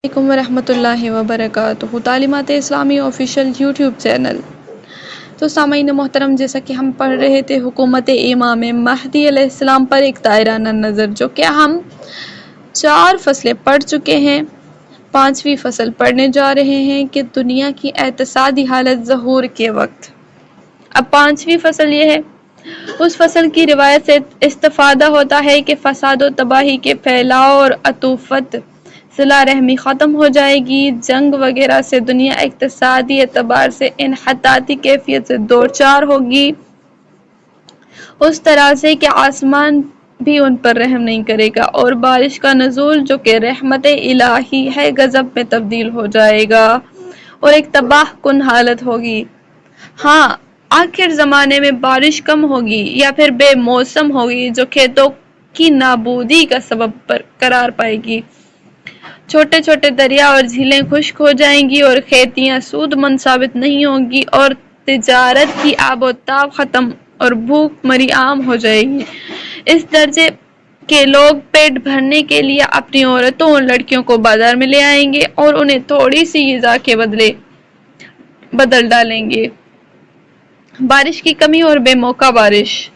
علیکم ورحمۃ اللہ وبرکاتہ۔ تعلیمات اسلامی آفیشیل یوٹیوب چینل۔ تو سامعین محترم، جیسا کہ ہم پڑھ رہے تھے حکومت امام مہدی علیہ السلام پر ایک دائرانہ نظر، جو کہ ہم 4 فصلیں پڑھ چکے ہیں، 5ویں فصل پڑھنے جا رہے ہیں کہ دنیا کی اقتصادی حالت ظہور کے وقت۔ اب 5ویں فصل یہ ہے، اس فصل کی روایت سے استفادہ ہوتا ہے کہ فساد و تباہی کے پھیلاؤ اور عطوفت، صلہ رحمی ختم ہو جائے گی، جنگ وغیرہ سے دنیا اقتصادی اعتبار سے انحطاطی کیفیت سے دوچار ہوگی، اس طرح سے کہ آسمان بھی ان پر رحم نہیں کرے گا، اور بارش کا نزول جو کہ رحمت الہی ہے غضب میں تبدیل ہو جائے گا اور ایک تباہ کن حالت ہوگی۔ ہاں، آخر زمانے میں بارش کم ہوگی یا پھر بے موسم ہوگی، جو کھیتوں کی نابودی کا سبب قرار پائے گی۔ چھوٹے چھوٹے دریا اور جھیلیں خشک ہو جائیں گی اور کھیتیاں سود مند ثابت نہیں ہوں گی، اور تجارت کی آب و تاب ختم اور بھوک مری عام ہو جائے گی۔ اس درجے کے لوگ پیٹ بھرنے کے لیے اپنی عورتوں اور لڑکیوں کو بازار میں لے آئیں گے اور انہیں تھوڑی سی غذا کے بدلے بدل ڈالیں گے۔ بارش کی کمی اور بے موقع بارش۔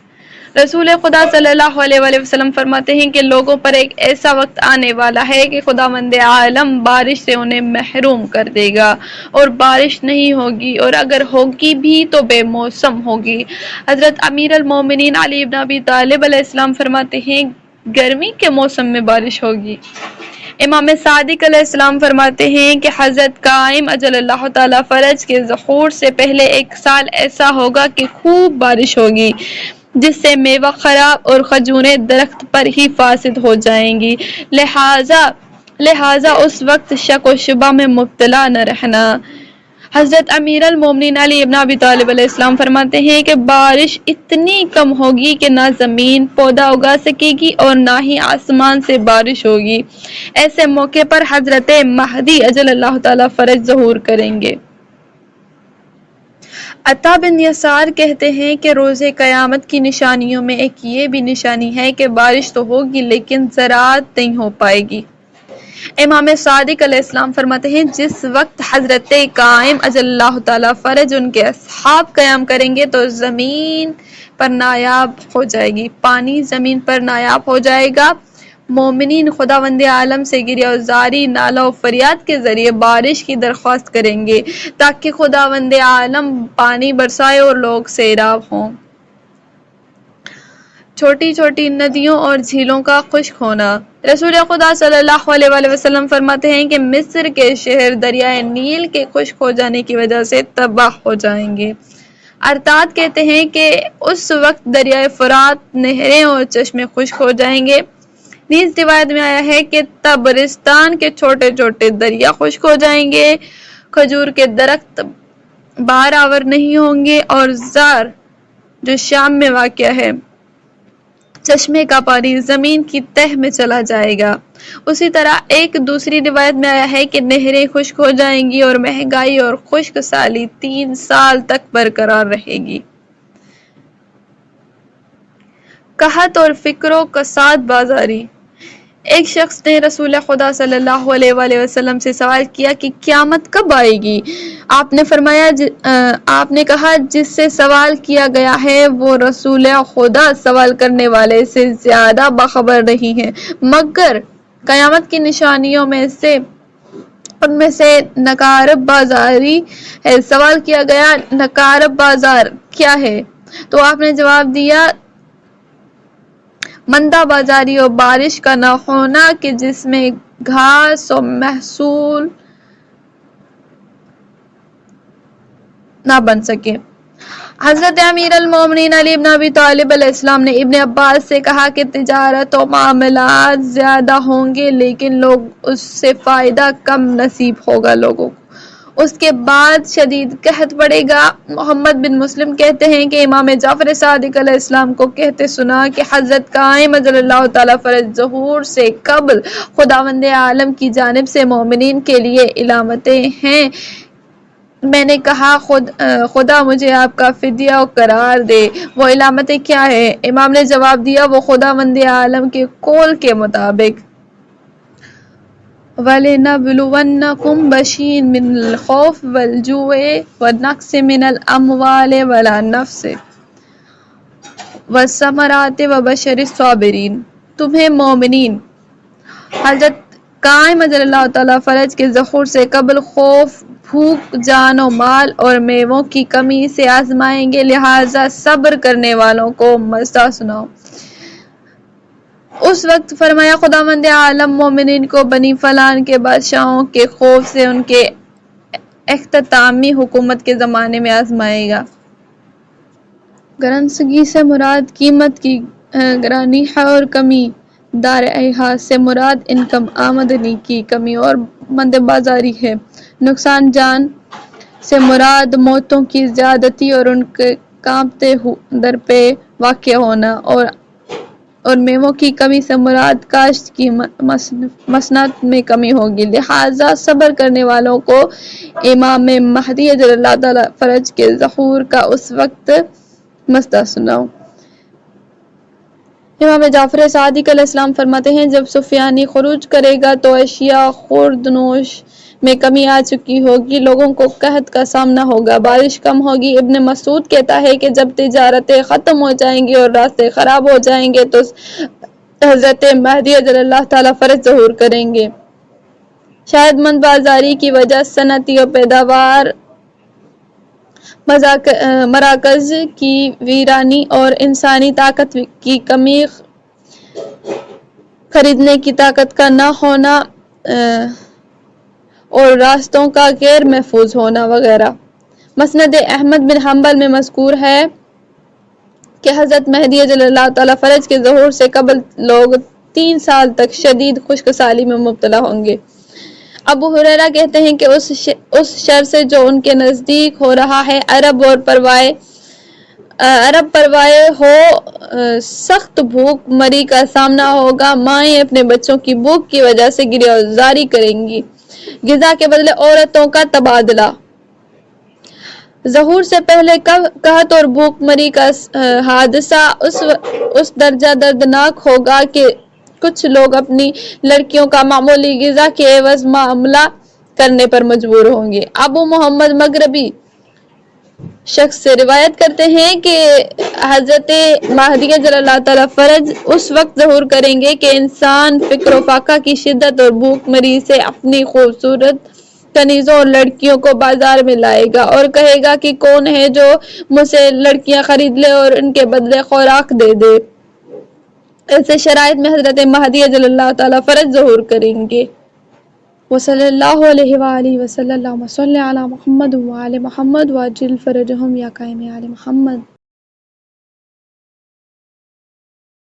رسول خدا صلی اللہ علیہ وآلہ وسلم فرماتے ہیں کہ لوگوں پر ایک ایسا وقت آنے والا ہے کہ خداوند عالم بارش سے انہیں محروم کر دے گا اور بارش نہیں ہوگی، اور اگر ہوگی بھی تو بے موسم ہوگی۔ حضرت امیر المومنین علی بن ابی طالب علیہ السلام فرماتے ہیں گرمی کے موسم میں بارش ہوگی۔ امام صادق علیہ السلام فرماتے ہیں کہ حضرت قائم اجل اللہ تعالی فرج کے ظہور سے پہلے 1 سال ایسا ہوگا کہ خوب بارش ہوگی، جس سے میوہ خراب اور کھجوریں درخت پر ہی فاسد ہو جائیں گی، لہٰذا اس وقت شک و شبہ میں مبتلا نہ رہنا۔ حضرت امیر المومنین علی بن ابی طالب علیہ السلام فرماتے ہیں کہ بارش اتنی کم ہوگی کہ نہ زمین پودا اگا سکے گی اور نہ ہی آسمان سے بارش ہوگی۔ ایسے موقع پر حضرت مہدی اجل اللہ تعالی فرج ظہور کریں گے۔ عطا بن یسار کہتے ہیں کہ روز قیامت کی نشانیوں میں ایک یہ بھی نشانی ہے کہ بارش تو ہوگی لیکن زراعت نہیں ہو پائے گی۔ امام صادق علیہ السلام فرماتے ہیں جس وقت حضرت قائم اجل اللہ تعالی فرج ان کے اصحاب قیام کریں گے تو زمین پر نایاب ہو جائے گی، پانی زمین پر نایاب ہو جائے گا۔ مومنین خداوند عالم سے گریہ زاری، نالہ و فریاد کے ذریعے بارش کی درخواست کریں گے تاکہ خداوند عالم پانی برسائے اور لوگ سیراب ہوں۔ چھوٹی چھوٹی ندیوں اور جھیلوں کا خشک ہونا۔ رسول خدا صلی اللہ علیہ وآلہ وسلم فرماتے ہیں کہ مصر کے شہر دریائے نیل کے خشک ہو جانے کی وجہ سے تباہ ہو جائیں گے۔ ارطاد کہتے ہیں کہ اس وقت دریائے فرات، نہریں اور چشمے خشک ہو جائیں گے۔ نیز روایت میں آیا ہے کہ تبرستان کے چھوٹے چھوٹے دریا خشک ہو جائیں گے، کھجور کے درخت بار آور نہیں ہوں گے، اور زار جو شام میں واقع ہے، چشمے کا پانی زمین کی تہ میں چلا جائے گا۔ اسی طرح ایک دوسری روایت میں آیا ہے کہ نہریں خشک ہو جائیں گی اور مہنگائی اور خشک سالی 3 سال تک برقرار رہے گی۔ قحط اور فقر و کساد بازاری۔ ایک شخص نے رسول خدا صلی اللہ علیہ وآلہ وسلم سے سوال کیا کہ قیامت کب آئے گی؟ آپ نے کہا جس سے سوال کیا گیا ہے وہ رسول خدا سوال کرنے والے سے زیادہ باخبر نہیں ہے، مگر قیامت کی نشانیوں میں سے ان میں سے نقارب بازاری ہے۔ سوال کیا گیا نقارب بازار کیا ہے؟ تو آپ نے جواب دیا مندہ بازاری و بارش کا نہ ہونا کہ جس میں گھاس و محصول نہ بن سکے۔ حضرت امیر المومنین علی بن ابی طالب علیہ السلام نے ابن عباس سے کہا کہ تجارت و معاملات زیادہ ہوں گے لیکن لوگ اس سے فائدہ کم نصیب ہوگا لوگوں کو۔ اس کے بعد شدید قحط پڑے گا۔ محمد بن مسلم کہتے ہیں کہ امام جعفر صادق علیہ السلام کو کہتے سنا کہ حضرت قائم اجل اللہ تعالی فرج ظہور سے قبل خداوند عالم کی جانب سے مومنین کے لیے علامتیں ہیں۔ میں نے کہا خدا مجھے آپ کا فدیہ قرار دے، وہ علامتیں کیا ہیں؟ امام نے جواب دیا وہ خداوند عالم کے قول کے مطابق وَلِنَبْلُوَنَّكُمْ بَشِيءٍ مِّنَ الْخَوْفِ وَالْجُوعِ وَنَقْصٍ مِّنَ الْأَمْوَالِ وَالْأَنْفُسِ وَالثَّمَرَاتِ وَبَشِّرِ الصَّابِرِينَ۔ تمہیں مومنین، حضرت قائم اجل اللہ تعالیٰ فرج کے ظہور سے قبل خوف، بھوک، جان و مال اور میووں کی کمی سے آزمائیں گے، لہذا صبر کرنے والوں کو مزہ سناؤ۔ اس وقت فرمایا خداوند عالم مومنین کو بنی فلان کے بادشاہوں کے خوف سے ان کے اختتامی حکومت کے زمانے میں آزمائے گا۔ گرانسگی سے مراد قیمت کی گرانی ہے اور کمی، دار احاط سے مراد انکم آمدنی کی کمی اور مند بازاری ہے۔ نقصان جان سے مراد موتوں کی زیادتی اور ان کے کانپتے در پہ واقع ہونا، اور میووں کی کمی سے مراد کاشت کی مصنوعات میں کمی ہوگی، لہذا صبر کرنے والوں کو امام مہدی اجل اللہ تعالیٰ فرج کے ظہور کا اس وقت مزہ سناؤ۔ امام جعفر صادق علیہ السلام فرماتے ہیں، جب سفیانی خروج کرے گا تو اشیاء خوردنوش میں کمی آ چکی ہوگی، لوگوں کو قحط کا سامنا ہوگا، بارش کم ہوگی۔ ابن مسعود کہتا ہے کہ جب تجارتیں ختم ہو جائیں گی اور راستے خراب ہو جائیں گے تو حضرت مہدی اجل اللہ تعالیٰ فرج ظہور کریں گے۔ شاید مند بازاری کی وجہ، صنعتی و پیداوار مراکز کی ویرانی اور انسانی طاقت کی کمی، خریدنے کی طاقت کا نہ ہونا اور راستوں کا غیر محفوظ ہونا وغیرہ۔ مسند احمد بن حنبل میں مذکور ہے کہ حضرت مہدی اجل اللہ تعالیٰ فرج کے ظہور سے قبل لوگ 3 سال تک شدید خشک سالی میں مبتلا ہوں گے۔ ابو ہریرہ کہتے ہیں کہ اس شر سے جو ان کے نزدیک ہو رہا ہے، عرب پروائے ہو سخت بھوک مری کا سامنا ہوگا، مائیں اپنے بچوں کی بھوک کی وجہ سے گریزاری کریں گی، غذا کے بدلے عورتوں کا تبادلہ۔ ظہور سے پہلے قحط اور بھوک مری کا حادثہ اس درجہ دردناک ہوگا کہ کچھ لوگ اپنی لڑکیوں کا معمولی غذا کے عوض معاملہ کرنے پر مجبور ہوں گے۔ ابو محمد مغربی شخص سے روایت کرتے ہیں کہ حضرت مہدی اجل اللہ تعالیٰ فرج اس وقت ظہور کریں گے کہ انسان فقر و فاقہ کی شدت اور بھوک مری سے اپنی خوبصورت کنیزوں اور لڑکیوں کو بازار میں لائے گا اور کہے گا کہ کون ہے جو مجھ سے لڑکیاں خرید لے اور ان کے بدلے خوراک دے دے۔ ایسے شرائط میں حضرت مہدی اجل اللہ تعالیٰ فرج ظہور کریں گے۔ وصلی اللہ علیہ وآلہ وسلم، اللہم صلی علی محمد وآل محمد وعجل فرجہم یا قائم آل محمد۔